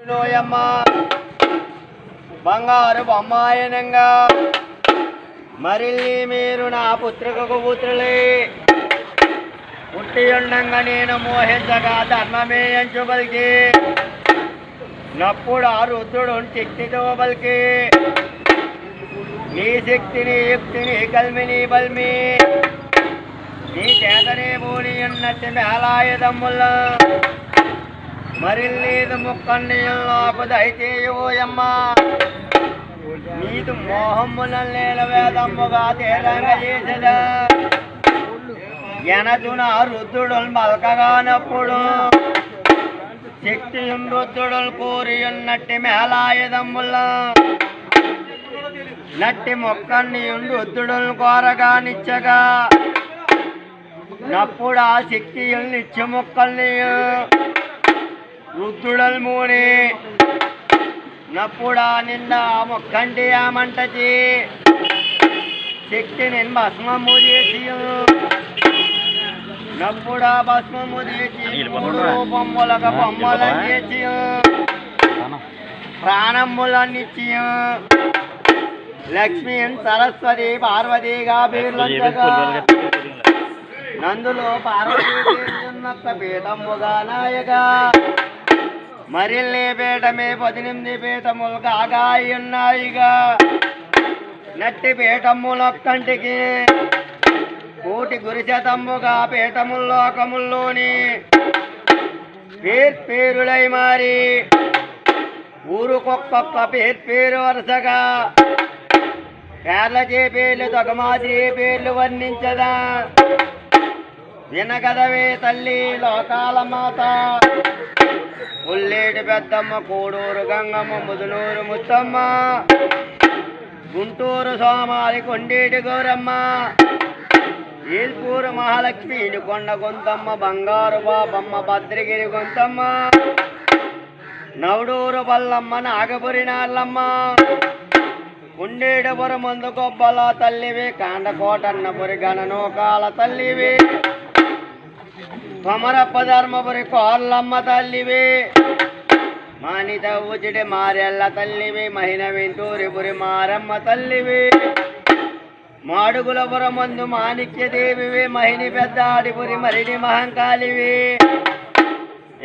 నోయమ్మ బంగారు బొమ్మాయనంగా మరిల్లి మీరు నా పుత్రికకు పుత్రులే పుట్టి ఉండంగా నేను మోహించగా ధర్మమే ఎంచుబలికి నప్పుడు ఆ రుద్రుడు శక్తితో బలికి నీ శక్తిని యుక్తిని కల్మిని బల్మి నీ చేతనే మూని ఉన్నట్టు మేళాయుధముల మరిల్లేదు ముక్కండి నాకు దయచేయమ్మ నీదు మోహమ్ముల నేల వేదమ్ముగా తేరంగా చేసదా ఎనదున రుద్రుడు మల్కగానప్పుడు శక్తి రుద్రుడు కోరి ఉన్నట్టి మేళాయుధముల నట్టి మొక్కన్ని రుద్రుడు కోరగా నిచ్చగా నప్పుడు ఆ శక్తి నిత్య మొక్కల్ని రుద్రుడల్ మూని నప్పుడా నిన్న మొక్కంటి ఆ మంటచి శక్తి నేను భస్మము చేసి నప్పుడా భస్మము చేసి రూపములక బొమ్మలను చేసి ప్రాణములన్నిచ్చి లక్ష్మీ సరస్వతి పార్వతిగా పేర్లంచగా నందులో పార్వతీ పీఠముగా నాయగా మరిల్ని పీఠమే 18 పీఠములు కాగా ఉన్నాయిగా నట్టి పీఠములొక్కంటికి కోటి గురిశతముగా పీఠముల్లోకముల్లోని పేరులై మారి ఊరుకొక్కొక్క పేరు వరుసగా పేర్ల పేర్లు తొగమాది పేర్లు వర్ణించదా వినగదవే తల్లి లోకాల మాత ఉల్లేటి పెద్దమ్మ కోడూరు గంగమ్మ ముదునూరు ముత్తమ్మ గుంటూరు సోమాలి కొండేటి గౌరమ్మ ఏల్పూరు మహాలక్ష్మి కొండ గొంతమ్మ బంగారు బాబమ్మ భద్రగిరి గొంతమ్మ నవడూరు బల్లమ్మ నాగపురి నాళ్ళమ్మ కొండేటపురి ముందు గొబ్బల తల్లివి కాండకోటన్నపురి గణనోకాల తల్లివి కొమరప్ప ధర్మపురి కోర్లమ్మ తల్లివి మానిత ఉచిడి మారెల్ల తల్లివి మహిన వెంటూరిపురి మారమ్మ తల్లివి మాడుగులపుర మందు మాణిక్యదేవివి మహిని పెద్దాడిపురి మరిడి మహంకాళివి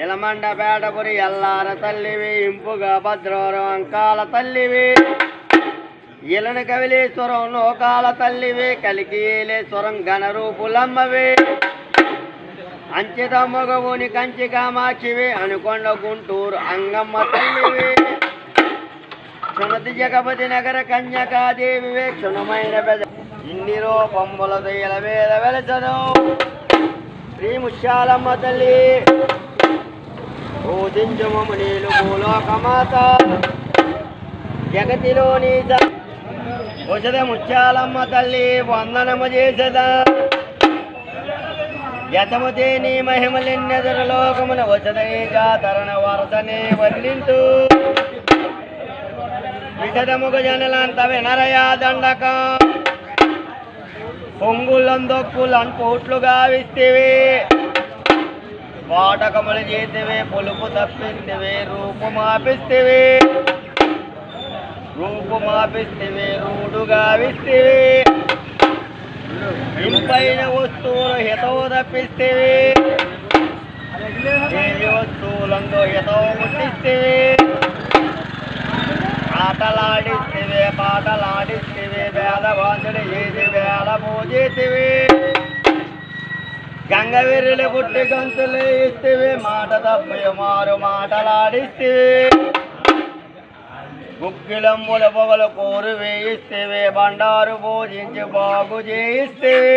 ఇలమండపేటపురి ఎల్లార తల్లివి ఇంపుగా భద్రవరం అంకాల తల్లివి ఇలను కవిలేశ్వరం లోకాల తల్లివి కలికీలేశ్వరం ఘనరూపులమ్మవి అంచెతమ్మగవుని కంచి కామాక్షివి అనుకొండ గుంటూరు అంగమ్మ తల్లివి క్షుణతి జగపతి నగర కన్యకాదేవివే క్షుణమైన పెద ఇన్ని రూపంబుల దయల వేద వెలసను శ్రీ ముత్యాలమ్మ తల్లి బోధించుమము నీలు భూలోకమాత జగతిలోని ఉషద ముత్యాలమ్మ తల్లి వందనము చేసదా యతముతే నీ మహిమలెన్నెదురు లోకమున వచదనే జాతరణ వరసనే వర్ణింతు విషదముగ జనలంత వినరయా దండక పొంగులందొక్కులను పోట్లు గావిస్తేవే వాటకములు చేతివే పొలుపు తప్పిస్తేవే రూపుమాపిస్తేవే రూడు గావిస్తేవే ఇంపైన వస్తువులు హితవు తప్పిస్తేవే దేవి వస్తువులందు హితవు ముట్టిస్తేవే ఆటలాడిస్తేవే పాటలాడిస్తేవే వేదవాసుడు చేసి వేల పూజేతివే గంగవీరులు పుట్టి గంతులు ఇస్తేవే మాట తప్పి మారు మాటలాడిస్తేవే గుగ్గిలమ్ముల పొగలు కోరు వేయిస్తేవే బండారు పూజించి బాగు చేయిస్తేవే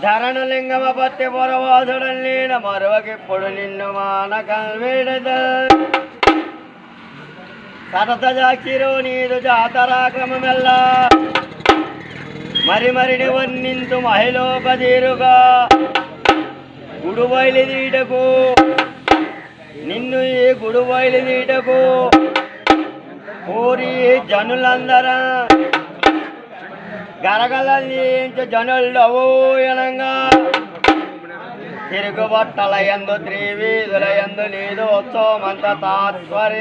ధరణలింగమ పత్తి పొరవాసుడు నీన మరొకిప్పుడు నిన్ను మానకల్వేడద సరస జాక్షిరో నీదు జాతరాక్రమమెల్ల మరిని వర్ణింతు మహిళోపదీరుగా గుడు బయలుదీటకు నిన్ను ఈ గుడు బయలుదీటకు కోరి జనులందర గరగల జనులు అవోయనంగా తిరుగుబట్టల యందు త్రివీధుల యందు నీదు ఉత్సవమంత తాత్పర్య